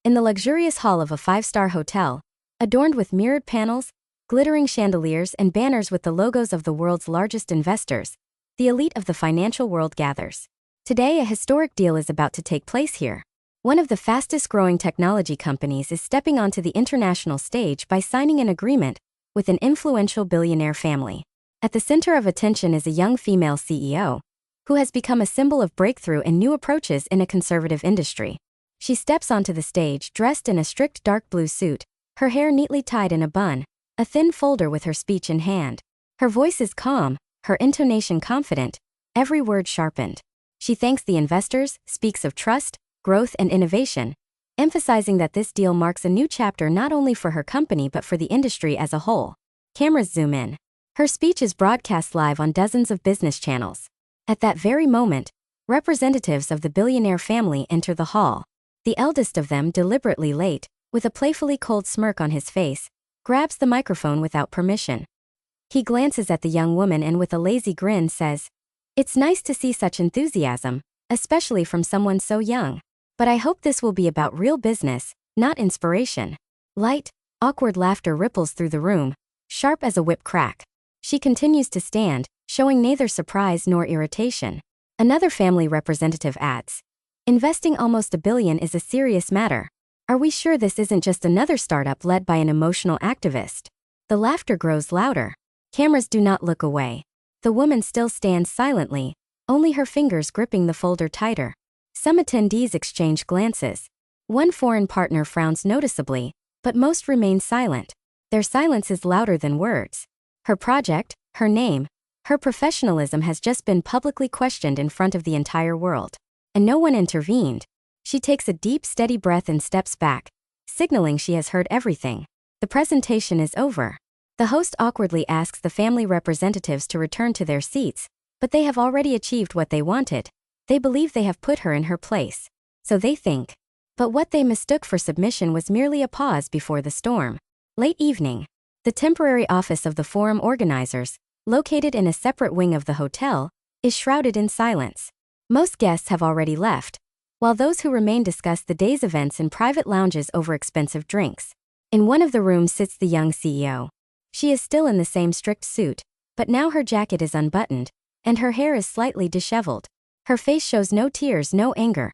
In the luxurious hall of a five-star hotel, adorned with mirrored panels, glittering chandeliers, and banners with the logos of the world's largest investors, the elite of the financial world gathers. Today, a historic deal is about to take place here. One of the fastest-growing technology companies is stepping onto the international stage by signing an agreement with an influential billionaire family. At the center of attention is a young female CEO, who has become a symbol of breakthrough and new approaches in a conservative industry. She steps onto the stage dressed in a strict dark blue suit, her hair neatly tied in a bun, a thin folder with her speech in hand. Her voice is calm, her intonation confident, every word sharpened. She thanks the investors, speaks of trust, growth, and innovation, emphasizing that this deal marks a new chapter not only for her company but for the industry as a whole. Cameras zoom in. Her speech is broadcast live on dozens of business channels. At that very moment, representatives of the billionaire family enter the hall. The eldest of them, deliberately late, with a playfully cold smirk on his face, grabs the microphone without permission. He glances at the young woman and with a lazy grin says, "It's nice to see such enthusiasm, especially from someone so young. But I hope this will be about real business, not inspiration." Light, awkward laughter ripples through the room, sharp as a whip crack. She continues to stand, showing neither surprise nor irritation. Another family representative adds, "Investing almost $1 billion is a serious matter. Are we sure this isn't just another startup led by an emotional activist?" The laughter grows louder. Cameras do not look away. The woman still stands silently, only her fingers gripping the folder tighter. Some attendees exchange glances. One foreign partner frowns noticeably, but most remain silent. Their silence is louder than words. Her project, her name, her professionalism has just been publicly questioned in front of the entire world. And no one intervened. She takes a deep, steady breath and steps back, signaling she has heard everything. The presentation is over. The host awkwardly asks the family representatives to return to their seats, but they have already achieved what they wanted. They believe they have put her in her place. So they think. But what they mistook for submission was merely a pause before the storm. Late evening. The temporary office of the forum organizers, located in a separate wing of the hotel, is shrouded in silence. Most guests have already left, while those who remain discuss the day's events in private lounges over expensive drinks. In one of the rooms sits the young CEO. She is still in the same strict suit, but now her jacket is unbuttoned, and her hair is slightly disheveled. Her face shows no tears, no anger,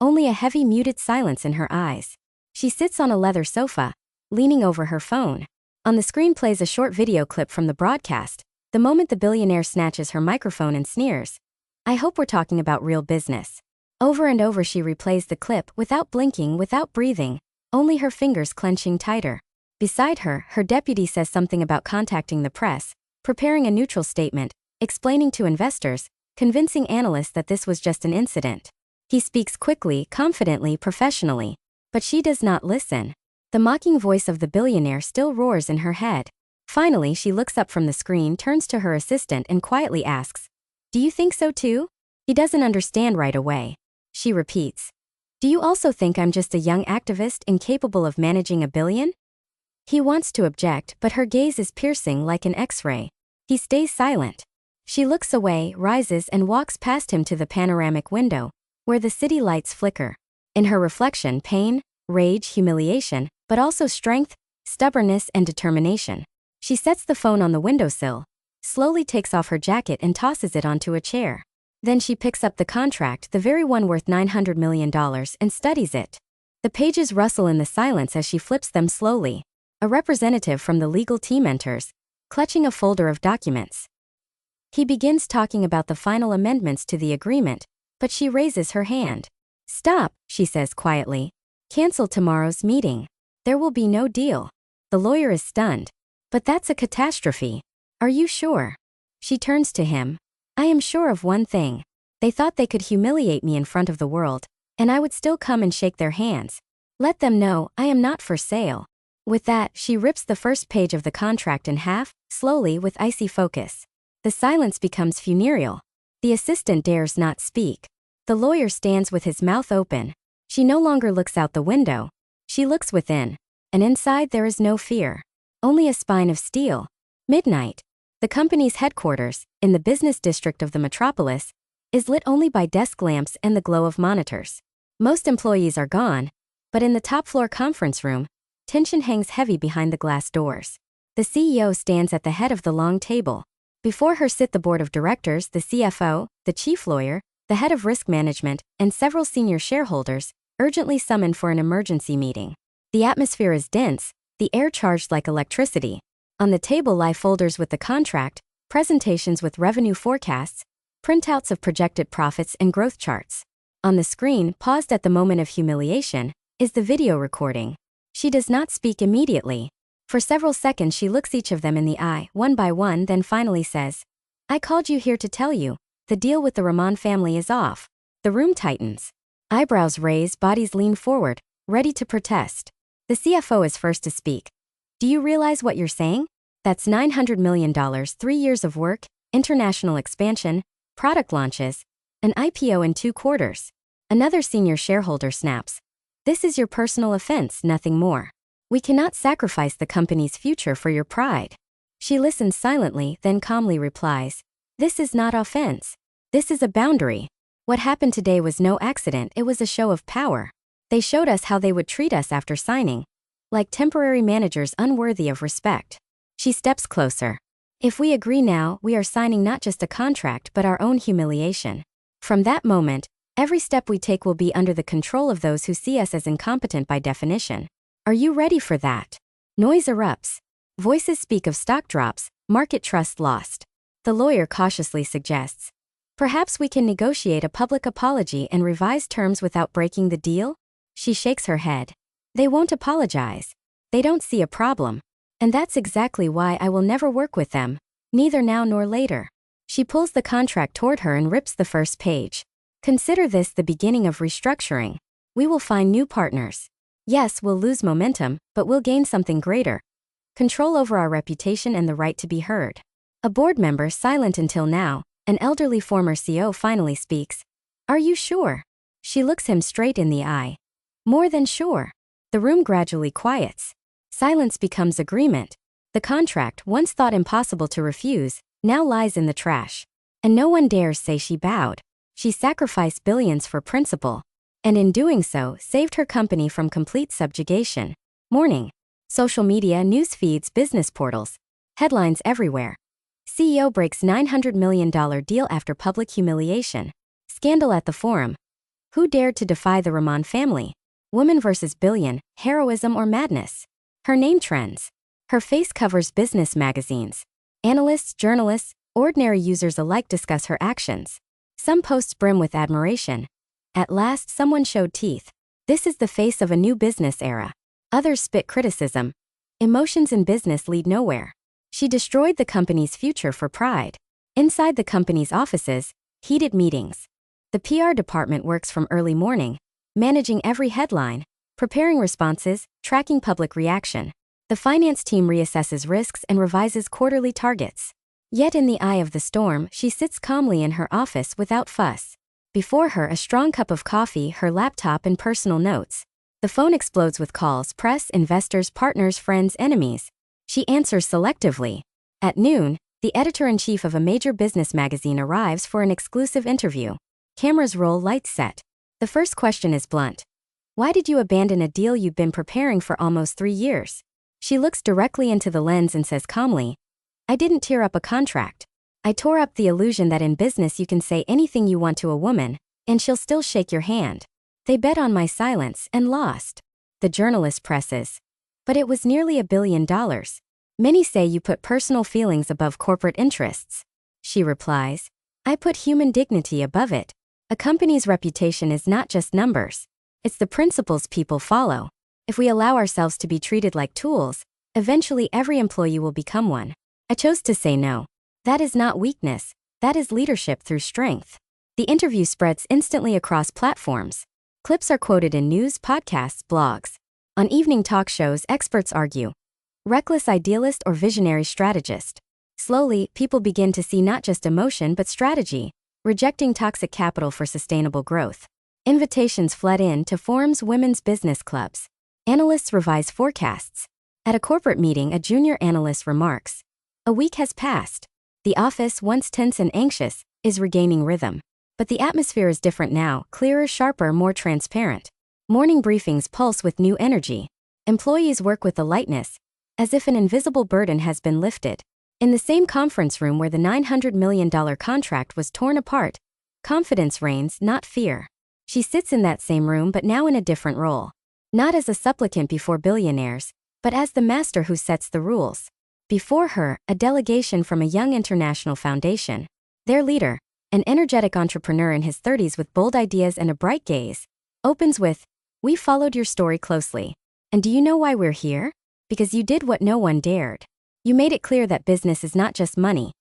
only a heavy muted silence in her eyes. She sits on a leather sofa, leaning over her phone. On the screen plays a short video clip from the broadcast, the moment the billionaire snatches her microphone and sneers, "I hope we're talking about real business." Over and over she replays the clip without blinking, without breathing, only her fingers clenching tighter. Beside her, her deputy says something about contacting the press, preparing a neutral statement, explaining to investors, convincing analysts that this was just an incident. He speaks quickly, confidently, professionally, but she does not listen. The mocking voice of the billionaire still roars in her head. Finally, she looks up from the screen, turns to her assistant and quietly asks, "Do you think so too?" He doesn't understand right away. She repeats, "Do you also think I'm just a young activist incapable of managing $1 billion?" He wants to object, but her gaze is piercing like an X-ray. He stays silent. She looks away, rises, and walks past him to the panoramic window, where the city lights flicker. In her reflection, pain, rage, humiliation, but also strength, stubbornness, and determination. She sets the phone on the windowsill, slowly takes off her jacket and tosses it onto a chair. Then she picks up the contract, the very one worth $900 million, and studies it. The pages rustle in the silence as she flips them slowly. A representative from the legal team enters, clutching a folder of documents. He begins talking about the final amendments to the agreement, but she raises her hand. "Stop," she says quietly. "Cancel tomorrow's meeting. There will be no deal." The lawyer is stunned. "But that's a catastrophe. Are you sure?" She turns to him. "I am sure of one thing. They thought they could humiliate me in front of the world, and I would still come and shake their hands. Let them know I am not for sale." With that, she rips the first page of the contract in half, slowly, with icy focus. The silence becomes funereal. The assistant dares not speak. The lawyer stands with his mouth open. She no longer looks out the window. She looks within. And inside there is no fear. Only a spine of steel. Midnight. The company's headquarters, in the business district of the metropolis, is lit only by desk lamps and the glow of monitors. Most employees are gone, But in the top-floor conference room, tension hangs heavy behind the glass doors. The CEO stands at the head of the long table. Before her sit the board of directors, the CFO, the chief lawyer, the head of risk management, and several senior shareholders, urgently summoned for an emergency meeting. The atmosphere is dense, the air charged like electricity. On the table lie folders with the contract, presentations with revenue forecasts, printouts of projected profits and growth charts. On the screen, paused at the moment of humiliation, is the video recording. She does not speak immediately. For several seconds she looks each of them in the eye, one by one, then finally says, "I called you here to tell you, the deal with the Rahman family is off." The room tightens. Eyebrows raise, bodies lean forward, ready to protest. The CFO is first to speak. "Do you realize what you're saying? That's $900 million, 3 years of work, international expansion, product launches, an IPO in 2 quarters. Another senior shareholder snaps. "This is your personal offense, nothing more. We cannot sacrifice the company's future for your pride." She listens silently, then calmly replies, "This is not offense. This is a boundary. What happened today was no accident, it was a show of power. They showed us how they would treat us after signing. Like temporary managers unworthy of respect." She steps closer. "If we agree now, we are signing not just a contract but our own humiliation. From that moment, every step we take will be under the control of those who see us as incompetent by definition. Are you ready for that?" Noise erupts. Voices speak of stock drops, market trust lost. The lawyer cautiously suggests, "Perhaps we can negotiate a public apology and revise terms without breaking the deal?" She shakes her head. "They won't apologize. They don't see a problem. And that's exactly why I will never work with them, neither now nor later." She pulls the contract toward her and rips the first page. "Consider this the beginning of restructuring. We will find new partners. Yes, we'll lose momentum, but we'll gain something greater. Control over our reputation and the right to be heard." A board member, silent until now, an elderly former CEO, finally speaks. "Are you sure?" She looks him straight in the eye. "More than sure." The room gradually quiets. Silence becomes agreement. The contract, once thought impossible to refuse, now lies in the trash. And no one dares say she bowed. She sacrificed billions for principle. And in doing so, saved her company from complete subjugation. Morning. Social media, news feeds, business portals. Headlines everywhere. CEO breaks $900 million deal after public humiliation. Scandal at the forum. Who dared to defy the Rahman family? Woman versus billion, heroism or madness? Her name trends. Her face covers business magazines. Analysts, journalists, ordinary users alike discuss her actions. Some posts brim with admiration. At last, someone showed teeth. This is the face of a new business era. Others spit criticism. Emotions in business lead nowhere. She destroyed the company's future for pride. Inside the company's offices, heated meetings. The PR department works from early morning, managing every headline, preparing responses, tracking public reaction. The finance team reassesses risks and revises quarterly targets. Yet in the eye of the storm, she sits calmly in her office without fuss. Before her, a strong cup of coffee, her laptop, and personal notes. The phone explodes with calls: press, investors, partners, friends, enemies. She answers selectively. At noon, the editor-in-chief of a major business magazine arrives for an exclusive interview. Cameras roll, lights set. The first question is blunt. "Why did you abandon a deal you've been preparing for almost 3 years?" She looks directly into the lens and says calmly, "I didn't tear up a contract. I tore up the illusion that in business you can say anything you want to a woman, and she'll still shake your hand. They bet on my silence and lost." The journalist presses. "But it was nearly $1 billion. Many say you put personal feelings above corporate interests." She replies, "I put human dignity above it. A company's reputation is not just numbers. It's the principles people follow. If we allow ourselves to be treated like tools, eventually every employee will become one. I chose to say no. That is not weakness, that is leadership through strength." The interview spreads instantly across platforms. Clips are quoted in news, podcasts, blogs. On evening talk shows, experts argue. Reckless idealist or visionary strategist? Slowly, people begin to see not just emotion but strategy, rejecting toxic capital for sustainable growth. Invitations flood in to forums, women's business clubs. Analysts revise forecasts. At a corporate meeting, a junior analyst remarks, "A week has passed. The office, once tense and anxious, is regaining rhythm. But the atmosphere is different now, clearer, sharper, more transparent. Morning briefings pulse with new energy. Employees work with a lightness, as if an invisible burden has been lifted. In the same conference room where the $900 million contract was torn apart, confidence reigns, not fear. She sits in that same room but now in a different role. Not as a supplicant before billionaires, but as the master who sets the rules. Before her, a delegation from a young international foundation. Their leader, an energetic entrepreneur in his 30s with bold ideas and a bright gaze, opens with, "We followed your story closely. And do you know why we're here? Because you did what no one dared. You made it clear that business is not just money.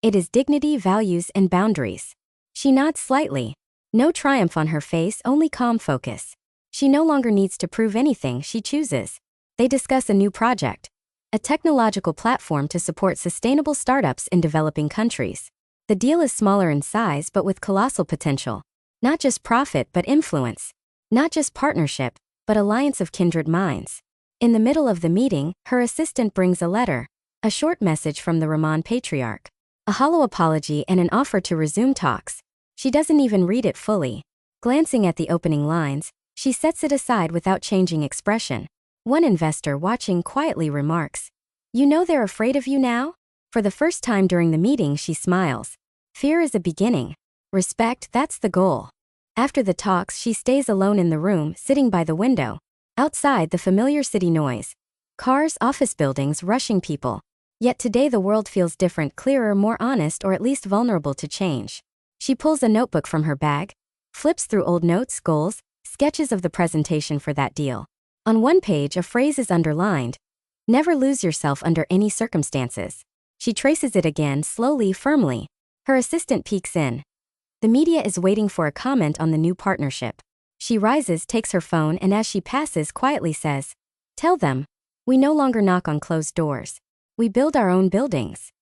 It is dignity, values, and boundaries." She nods slightly. No triumph on her face, only calm focus. She no longer needs to prove anything, she chooses. They discuss a new project, a technological platform to support sustainable startups in developing countries. The deal is smaller in size but with colossal potential. Not just profit but influence. Not just partnership, but alliance of kindred minds. In the middle of the meeting, her assistant brings a letter, a short message from the Rahman patriarch, a hollow apology and an offer to resume talks. She doesn't even read it fully. Glancing at the opening lines, she sets it aside without changing expression. One investor watching quietly remarks, "You know they're afraid of you now?" For the first time during the meeting, she smiles. Fear is a beginning. Respect, that's the goal. After the talks, she stays alone in the room, sitting by the window. Outside, the familiar city noise. Cars, office buildings, rushing people. Yet today the world feels different, clearer, more honest, or at least vulnerable to change. She pulls a notebook from her bag, flips through old notes, goals, sketches of the presentation for that deal. On one page, a phrase is underlined, "Never lose yourself under any circumstances." She traces it again, slowly, firmly. Her assistant peeks in. The media is waiting for a comment on the new partnership. She rises, takes her phone, and as she passes, quietly says, "Tell them, we no longer knock on closed doors. We build our own buildings."